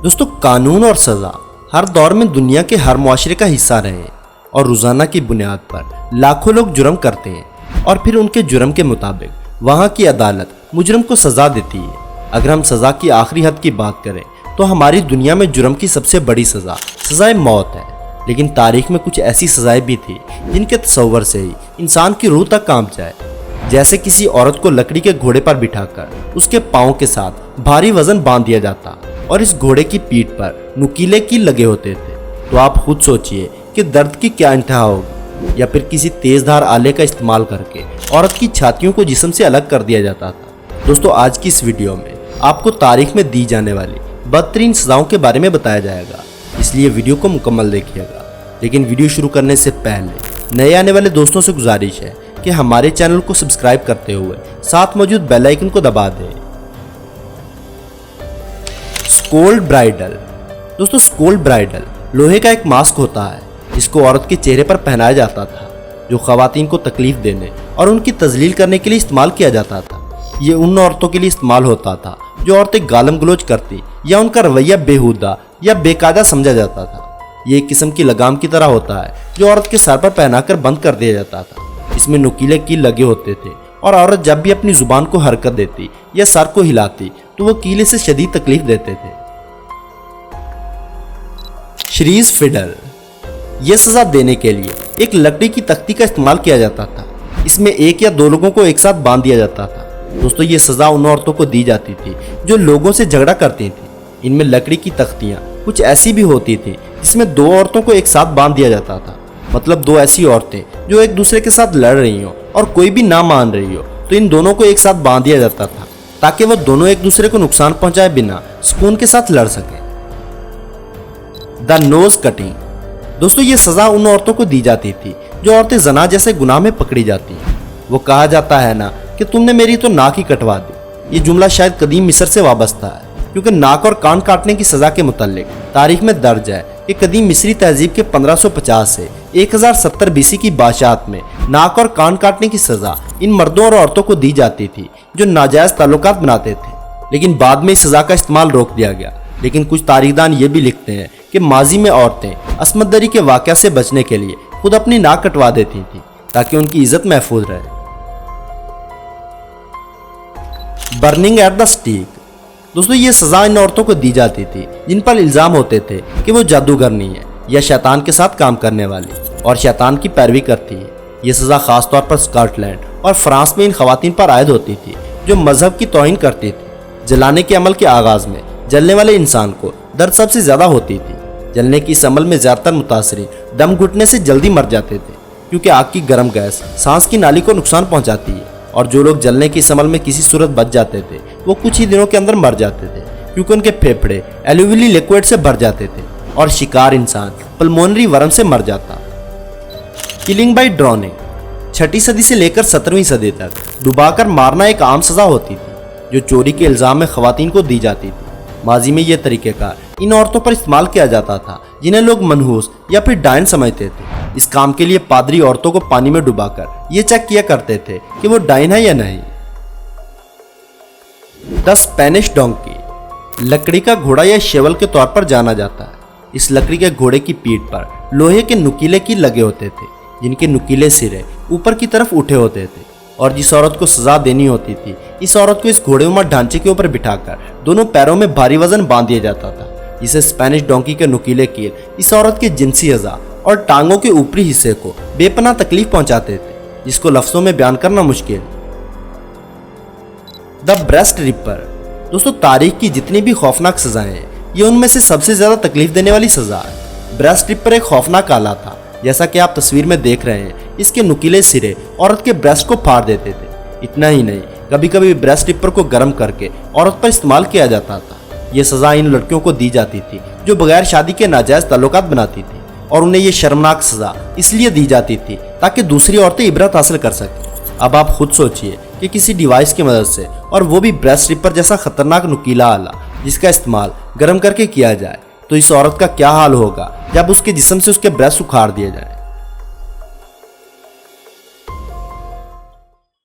दोस्तों, कानून और सज़ा हर दौर में दुनिया के हर मुआशरे का हिस्सा रहे हैं और रोज़ाना की बुनियाद पर लाखों लोग जुर्म करते हैं और फिर उनके जुर्म के मुताबिक वहाँ की अदालत मुजरम को सज़ा देती है। अगर हम सज़ा की आखिरी हद की बात करें तो हमारी दुनिया में जुर्म की सबसे बड़ी सज़ाए मौत है। लेकिन तारीख में कुछ ऐसी सज़ाएं भी थी जिनके तसव्वुर से ही इंसान की रूह तक कांप जाए। जैसे किसी औरत को लकड़ी के घोड़े पर बिठाकर उसके पाँव के साथ भारी वजन बांध दिया जाता और इस घोड़े की पीठ पर नुकीले कील लगे होते थे। तो आप खुद सोचिए कि दर्द की क्या इंतहा होगी। या फिर किसी तेजधार आले का इस्तेमाल करके औरत की छातियों को जिस्म से अलग कर दिया जाता था। दोस्तों, आज की इस वीडियो में आपको तारीख में दी जाने वाली बदतरीन सजाओं के बारे में बताया जाएगा, इसलिए वीडियो को मुकम्मल देखिएगा। लेकिन वीडियो शुरू करने से पहले नए आने वाले दोस्तों से गुजारिश है कि हमारे चैनल को सब्सक्राइब करते हुए साथ मौजूद बेल आइकन को दबा दें। Scold bridal. दोस्तों, स्कोल्ड ब्राइडल लोहे का एक मास्क होता है जिसको औरत के चेहरे पर पहनाया जाता था, जो खवातीन को तकलीफ देने और उनकी तजलील करने के लिए इस्तेमाल किया जाता था। ये उन औरतों के लिए इस्तेमाल होता था जो औरतें गालम गलोच करती या उनका रवैया बेहुदा या बेकायदा समझा जाता था। ये एक किस्म की लगाम की तरह होता है जो औरत के सर पर पहनाकर बंद कर दिया जाता था। इसमें नुकीले कील लगे होते थे और औरत जब भी अपनी जुबान को हरकत देती या सर को हिलाती तो वो कीले से शदीद तकलीफ देते थे। श्रीज फिडल। यह सजा देने के लिए एक लकड़ी की तख्ती का इस्तेमाल किया जाता था। इसमें एक या दो लोगों को एक साथ बांध दिया जाता था। दोस्तों, ये सजा उन औरतों को दी जाती थी जो लोगों से झगड़ा करती थी। इनमें लकड़ी की तख्तियां कुछ ऐसी भी होती थी जिसमें दो औरतों को एक साथ बांध दिया जाता था। मतलब दो ऐसी औरतें जो एक दूसरे के साथ लड़ रही हो और कोई भी ना मान रही हो तो इन दोनों को एक साथ बांध दिया जाता था ताकि वो दोनों एक दूसरे को नुकसान पहुंचाए बिना सुकून के साथ लड़ सके। The nose cutting. दोस्तों, ये सजा उन औरतों को दी जाती थी जो औरतें जना जैसे गुनाह में पकड़ी जाती हैं। वो कहा जाता है ना कि तुमने मेरी तो नाक ही कटवा दी। ये जुमला शायद कदीम मिस्र से वाबस्ता है, क्योंकि नाक और कान काटने की सजा के मुतालिक तारीख में दर्ज है कि कदीम मिस्री तहजीब के 1550 से 1070 बीसी की बादशाहत में नाक और कान काटने की सजा इन मर्दों और औरतों को दी जाती थी जो नाजायज ताल्लुकात बनाते थे। लेकिन बाद में इस सजा का इस्तेमाल रोक दिया गया। लेकिन कुछ तारीखदान ये भी लिखते हैं कि माजी में औरतें असमत दरी के वाक़या से बचने के लिए खुद अपनी नाक कटवा देती थी ताकि उनकी इज्जत महफूज रहे। बर्निंग एट द स्टीक। दोस्तों, ये सजा इन औरतों को दी जाती थी जिन पर इल्ज़ाम होते थे कि वो जादूगरनी है या शैतान के साथ काम करने वाली और शैतान की पैरवी करती है। ये सज़ा ख़ासतौर पर स्कॉटलैंड और फ्रांस में इन खवातीन पर आयद होती थी जो मजहब की तौहीन करती थी। जलाने के अमल के आगाज़ में जलने वाले इंसान को दर्द सबसे ज़्यादा होती थी। जलने की इस अमल में ज़्यादातर मुतासरीन दम घुटने से जल्दी मर जाते थे, क्योंकि आग की गर्म गैस सांस की नाली को नुकसान पहुंचाती है। और जो लोग जलने की इस अमल में किसी सूरत बच जाते थे वो कुछ ही दिनों के अंदर मर जाते थे, क्योंकि उनके फेफड़े एल्यूविली लिक्विड से भर जाते थे और शिकार इंसान पल्मोनरी वर्म से मर जाता। Killing bye drowning. 6वीं सदी से लेकर 17वीं सदी तक डुबाकर मारना एक आम सजा होती थी जो चोरी के इल्ज़ाम में खवातीन को दी जाती थी। माजी में यह तरीक़ेकार इन औरतों पर इस्तेमाल किया जाता था जिन्हें लोग मनहूस या फिर डायन समझते थे। इस काम के लिए पादरी औरतों को पानी में डुबाकर ये चेक किया करते थे कि वो डायन है या नहीं। The Spanish donkey. लकड़ी का घोड़ा या शेवल के तौर पर जाना जाता है। इस लकड़ी के घोड़े की पीठ पर लोहे के नुकीले कील लगे होते थे जिनके नुकीले सिरे ऊपर की तरफ उठे होते थे। और जिस औरत को सजा देनी होती थी, इस औरत को इस घोड़ेनुमा ढांचे के ऊपर बिठाकर दोनों पैरों में भारी वजन बांध दिया जाता था। इसे स्पेनिश डोंकी के नुकीले कील इस औरत के जिनसी अज़ा और टांगों के ऊपरी हिस्से को बेपनाह तकलीफ पहुंचाते थे, जिसको लफ्जों में बयान करना मुश्किल। The breast ripper. दोस्तों, तारीख की जितनी भी खौफनाक सजाएं हैं, ये उनमें से सबसे ज्यादा तकलीफ देने वाली सजा है। ब्रेस्ट रिपर एक खौफनाक आला था। जैसा कि आप तस्वीर में देख रहे हैं, इसके नुकीले सिरे औरत के ब्रेस्ट को फाड़ देते थे। इतना ही नहीं, कभी कभी ब्रेस्ट रिपर को गर्म करके औरत पर इस्तेमाल किया जाता था। यह सजा इन लड़कियों को दी जाती थी जो बगैर शादी के नाजायज ताल्लुकात बनाती थी, और उन्हें यह शर्मनाक सजा इसलिए दी जाती थी ताकि दूसरी औरतें इबरत हासिल कर सकें। अब आप खुद सोचिए कि किसी डिवाइस की मदद से, और वो भी ब्रेस्ट रिपर जैसा खतरनाक नुकीला आला जिसका इस्तेमाल गर्म करके किया जाए, तो इस औरत का क्या हाल होगा जब उसके जिस्म से उसके ब्रेस्ट उखाड़ दिए जाए।